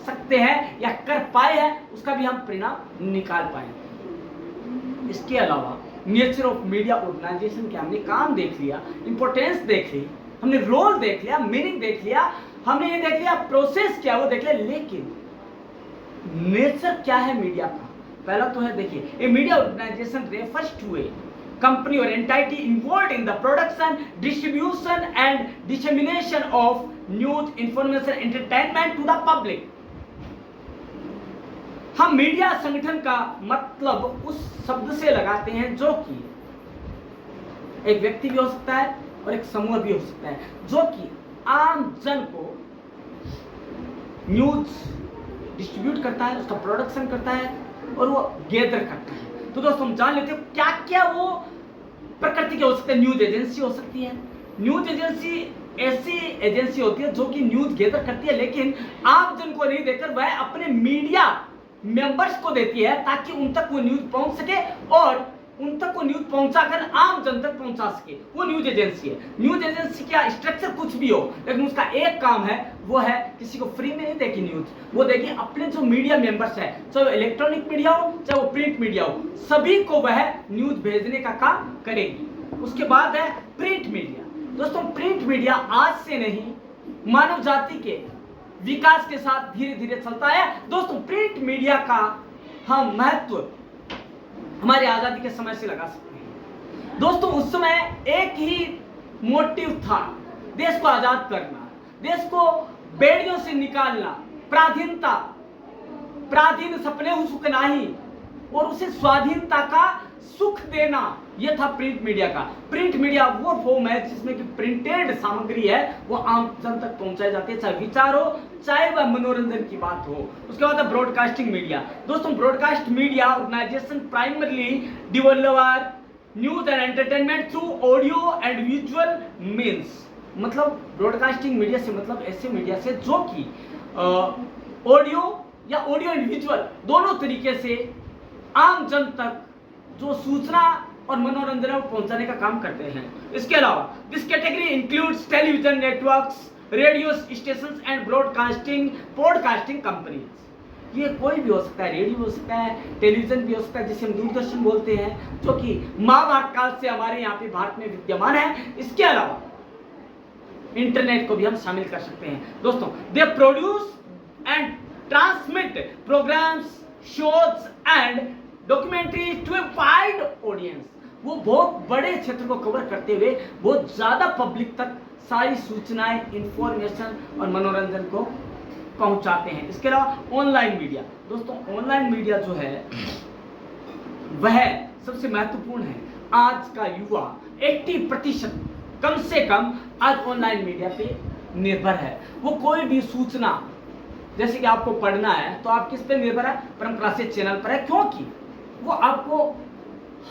सकते हैं या कर पाए हैं उसका भी हम परिणाम निकाल पाएंगे। इसके अलावा नेचर ऑफ मीडिया ऑर्गेनाइजेशन के हमने काम देख लिया, इंपॉर्टेंस देख ली, हमने रोल देख लिया, मीनिंग देख लिया, हमने ये देख लिया प्रोसेस क्या वो देख लिया, लेकिन नेचर क्या है मीडिया का। पहला तो है, देखिए, a media organization refers to a company or entity involved in the production, distribution and dissemination of news, information, entertainment to the public। हम मीडिया संगठन का मतलब उस शब्द से लगाते हैं जो कि एक व्यक्ति भी हो सकता है और एक समूह भी हो सकता है, जो कि आम जन को न्यूज डिस्ट्रीब्यूट करता है, उसका प्रोडक्शन करता है और वो गैदर करता है। तो दोस्तों हम जान लेते हैं क्या क्या वो प्रकृति के हो सकते हैं। न्यूज एजेंसी हो सकती है। न्यूज एजेंसी ऐसी एजेंसी होती है जो कि न्यूज गैदर करती है, लेकिन आम जन को नहीं देकर वह अपने मीडिया मेंबर्स को देती है, ताकि उन तक वो न्यूज पहुंच सके और उन तक वो न्यूज पहुंचाकर आम जन तक पहुंचा सके। वो न्यूज एजेंसी है। न्यूज एजेंसी का स्ट्रक्चर कुछ भी हो, लेकिन उसका एक काम है, वो है किसी को फ्री में नहीं देगी न्यूज, वो देगी अपने जो मीडिया मेंबर्स है, चाहे वो इलेक्ट्रॉनिक मीडिया हो चाहे वो प्रिंट मीडिया हो, सभी को वह न्यूज भेजने का काम करेगी। उसके बाद है प्रिंट मीडिया। दोस्तों प्रिंट मीडिया आज से नहीं, मानव जाति के विकास के साथ धीरे धीरे चलता है। दोस्तों प्रिंट मीडिया का हम महत्व हमारी आजादी के समय से लगा सकते हैं। दोस्तों उस समय एक ही मोटिव था, देश को आजाद करना, देश को बेड़ियों से निकालना, पराधीनता, पराधीन सपने हो सुख नहीं, और उसे स्वाधीनता का सुख देना, यह था प्रिंट मीडिया का। प्रिंट मीडिया वो फॉर्म है जिसमें कि प्रिंटेड सामग्री है वो आम जन तक पहुंचाई जाती है, चाहे विचार हो चाहे वह मनोरंजन की बात हो। उसके बाद है ब्रॉडकास्टिंग मीडिया। दोस्तों broadcast media organisation primarily deliver news and entertainment through audio and visual means. मतलब ब्रॉडकास्टिंग मीडिया से मतलब ऐसे मीडिया से जो कि ऑडियो या ऑडियो एंड विजुअल दोनों तरीके से आम जन तक जो सूचना और मनोरंजन को पहुंचाने का काम करते हैं। इसके अलावा this category includes television networks, radio stations and broadcasting podcasting companies. ये कोई भी हो सकता है, रेडियो हो सकता है, टेलीविजन भी हो सकता है जिसे हम दूरदर्शन बोलते हैं, जो कि महाभारत काल से हमारे यहाँ पे भारत में विद्यमान है। इसके अलावा इंटरनेट को भी हम शामिल कर सकते हैं। दोस्तों they produce and transmit programmes, shows and documentary to a wide audience. वो बहुत बड़े क्षेत्र को कवर करते हुए बहुत ज्यादा पब्लिक तक सारी सूचनाएं, इंफॉर्मेशन और मनोरंजन को पहुंचाते हैं। इसके अलावा ऑनलाइन मीडिया। दोस्तों ऑनलाइन मीडिया जो है वह सबसे महत्वपूर्ण है। आज का युवा 80% कम से कम आज ऑनलाइन मीडिया पे निर्भर है। वो कोई भी सूचना, जैसे कि आपको पढ़ना है तो आप किस पे निर्भर है? परम क्लासेस चैनल पर है, क्योंकि वो आपको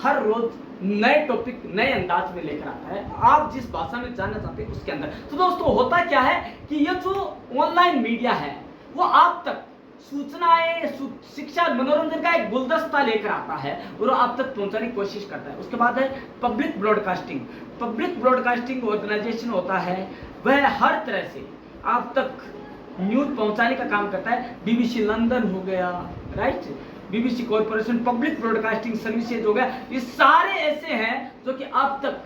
हर रोज नए टॉपिक नए अंदाज में लेकर आता है, आप जिस भाषा में जानना चाहते हैं उसके अंदर। तो दोस्तों होता क्या है कि ये जो ऑनलाइन मीडिया है वो आप तक सूचनाएं, शिक्षा, मनोरंजन का एक गुलदस्ता लेकर आता है और आप तक पहुंचाने की कोशिश करता है। उसके बाद है public broadcasting. Public broadcasting organisation होता है वह हर तरह से आप तक न्यूज पहुंचाने का काम करता है। बीबीसी लंदन हो गया, right, BBC corporation, public broadcasting services हो गया, ये सारे ऐसे हैं जो कि आप तक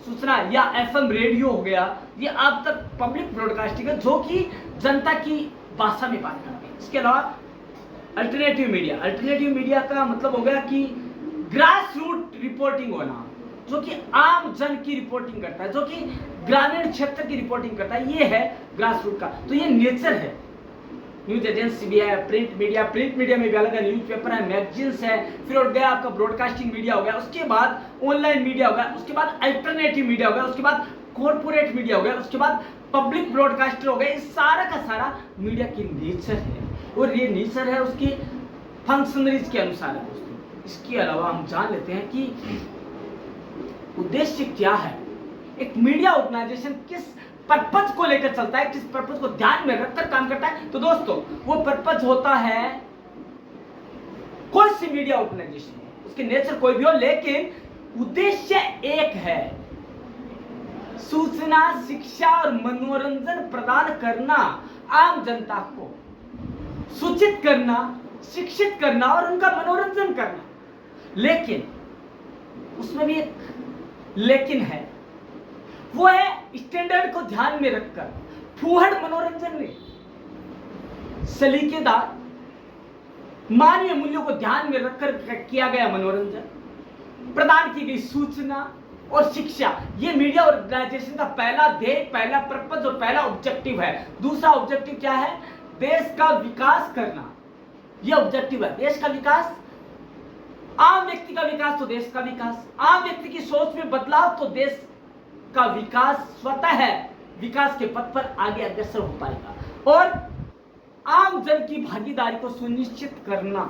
सूचना, या एफएम रेडियो हो गया, ये आप तक पब्लिक ब्रॉडकास्टिंग है जो कि जनता की भाषा में बात करते हैं। इसके अलावा अल्टरनेटिव मीडिया। अल्टरनेटिव मीडिया का मतलब हो गया कि ग्रास रूट रिपोर्टिंग होना, जो कि आम जन की रिपोर्टिंग करता है, जो कि ग्रामीण क्षेत्र की रिपोर्टिंग करता है, ये है ग्रास रूट का। तो ये नेचर है न्यूज एजेंसी भी है, प्रिंट मीडिया में भी अलग है, न्यूज़पेपर है, मैगजीन्स है, फिर हो गया आपका ब्रॉडकास्टिंग मीडिया हो गया, उसके बाद ऑनलाइन मीडिया हो गया, उसके बाद अल्टरनेटिव मीडिया हो गया, उसके बाद कॉर्पोरेट मीडिया हो गया, उसके बाद पब्लिक ब्रॉडकास्टर हो गया। इस सारा का सारा मीडिया की नेचर है और ये नेचर है उसकी फंक्शनरीज के अनुसार है दोस्तों। इसके अलावा हम जान लेते हैं कि उद्देश्य क्या है, एक मीडिया ऑर्गेनाइजेशन किस पर्पज को लेकर चलता है, किस पर्पज को ध्यान में रखकर काम करता है। तो दोस्तों वो पर्पज होता है, कोई सी मीडिया ऑर्गेनाइजेशन उसके नेचर कोई भी हो, लेकिन उद्देश्य एक है, सूचना, शिक्षा और मनोरंजन प्रदान करना, आम जनता को सूचित करना, शिक्षित करना और उनका मनोरंजन करना। लेकिन उसमें भी एक लेकिन है, वो है स्टैंडर्ड को ध्यान में रखकर, फूहड़ मनोरंजन नहीं, सलीकेदार मानवीय मूल्यों को ध्यान में रखकर किया गया मनोरंजन, प्रदान की गई सूचना और शिक्षा। ये मीडिया ऑर्गेनाइजेशन का पहला ध्येय, पहला पर्पज और पहला ऑब्जेक्टिव है। दूसरा ऑब्जेक्टिव क्या है? देश का विकास करना। ये ऑब्जेक्टिव है, देश का विकास, आम व्यक्ति का विकास तो देश का विकास, आम व्यक्ति की सोच में बदलाव तो देश का विकास स्वतः है विकास के पथ पर आगे अग्रसर हो पाएगा। और आम जन की भागीदारी को सुनिश्चित करना,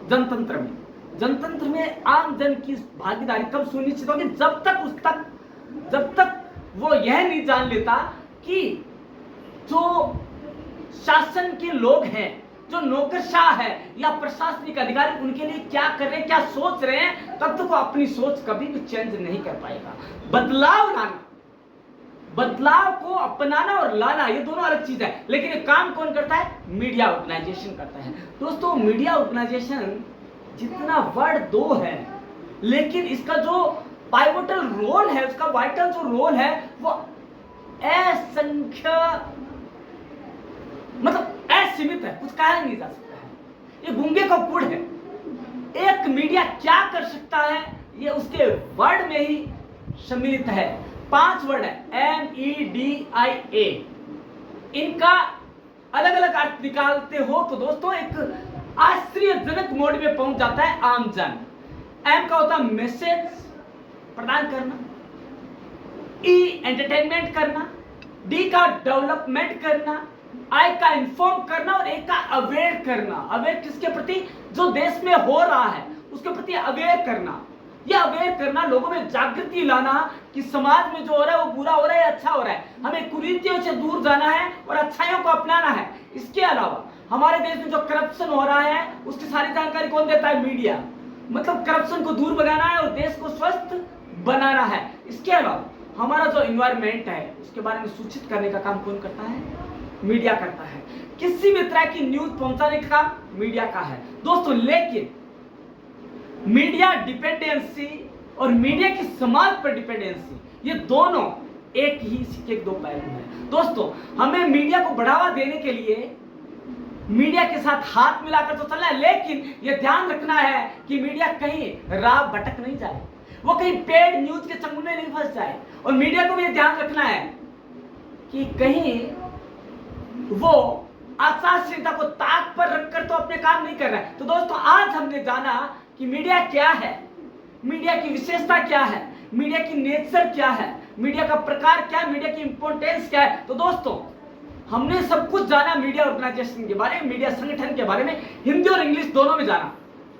जनतंत्र में आम जन की भागीदारी कब सुनिश्चित होगी? जब तक वो यह नहीं जान लेता कि जो शासन के लोग हैं, जो नौकरशाह है या प्रशासनिक अधिकारी, उनके लिए क्या कर रहे हैं, क्या सोच रहे हैं, तब तक वो अपनी सोच कभी भी चेंज नहीं कर पाएगा। बदलाव लाना, बदलाव को अपनाना और लाना, ये दोनों अलग चीज है। लेकिन ये काम कौन करता है? मीडिया ऑर्गेनाइजेशन करता है। दोस्तों मीडिया ऑर्गेनाइजेशन जितना वर्ड दो है, लेकिन इसका जो पाइवोटल रोल है, उसका वाइटल जो रोल है, वो असंख्य, मतलब असीमित है, कुछ कहा नहीं जा सकता है। ये गूंगे का गुड़ है। एक मीडिया क्या कर सकता है, ये उसके वर्ड में ही सम्मिलित है। 5 वर्ड है, MEDIA। इनका अलग अलग अर्थ निकालते हो तो दोस्तों एक आश्चर्यजनक मोड में पहुंच जाता है आम जन। M का होता है मैसेज प्रदान करना, E एंटरटेनमेंट करना, D का डेवलपमेंट करना, I का इन्फॉर्म करना और A का अवेयर करना। अवेयर किसके प्रति? जो देश में हो रहा है उसके प्रति अवेयर करना। यह अवेयर करना, लोगों में जागृति लाना कि समाज में जो हो रहा है वो बुरा हो रहा है या अच्छा हो रहा है, हमें कुरीतियों से दूर जाना है और अच्छाइयों को अपनाना है। इसके अलावा हमारे देश में जो करप्शन हो रहा है उसकी सारी जानकारी कौन देता है? मीडिया। मतलब करप्शन को दूर भगाना है और देश को स्वस्थ बनाना है। इसके अलावा हमारा जो एनवायरनमेंट है उसके बारे में सूचित करने का काम कौन करता है? मीडिया करता है। किसी भी तरह की न्यूज पहुंचाने का काम मीडिया का है दोस्तों। लेकिन मीडिया डिपेंडेंसी और मीडिया की समाज पर डिपेंडेंसी, ये दोनों एक ही सिक्के के 2 पहलू हैं दोस्तों। हमें मीडिया को बढ़ावा देने के लिए मीडिया के साथ हाथ मिलाकर तो चलना है, लेकिन यह ध्यान रखना है कि मीडिया कहीं राह भटक नहीं जाए, वो कहीं पेड न्यूज के चंगुल में नहीं फंस जाए। और मीडिया को भी यह ध्यान रखना है कि कहीं वो आचार संहिता को ताक पर रखकर तो अपने काम नहीं कर रहा है। तो दोस्तों आज हमने जाना कि मीडिया क्या है, मीडिया की विशेषता क्या है, मीडिया की नेचर क्या है, मीडिया का प्रकार क्या है, मीडिया की इंपॉर्टेंस क्या है। तो दोस्तों हमने सब कुछ जाना मीडिया ऑर्गेनाइजेशन के बारे में, मीडिया संगठन के बारे में, हिंदी और इंग्लिश दोनों में जाना।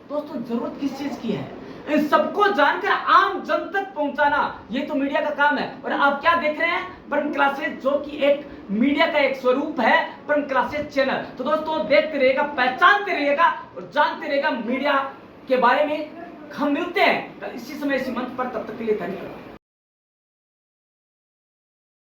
दोस्तों जरूरत किस चीज की है? इन सबको जानकर आम जन तक पहुंचाना, ये तो मीडिया का काम है। और आप क्या देख रहे हैं? परम क्लासेज, जो कि एक मीडिया का एक स्वरूप है, परम क्लासेज चैनल। तो दोस्तों देखते रहिएगा, पहचानते रहिएगा और जानते रहिएगा मीडिया के बारे में। हम मिलते हैं कल इसी समय इसी मंच पर, तब तक के लिए धन्यवाद।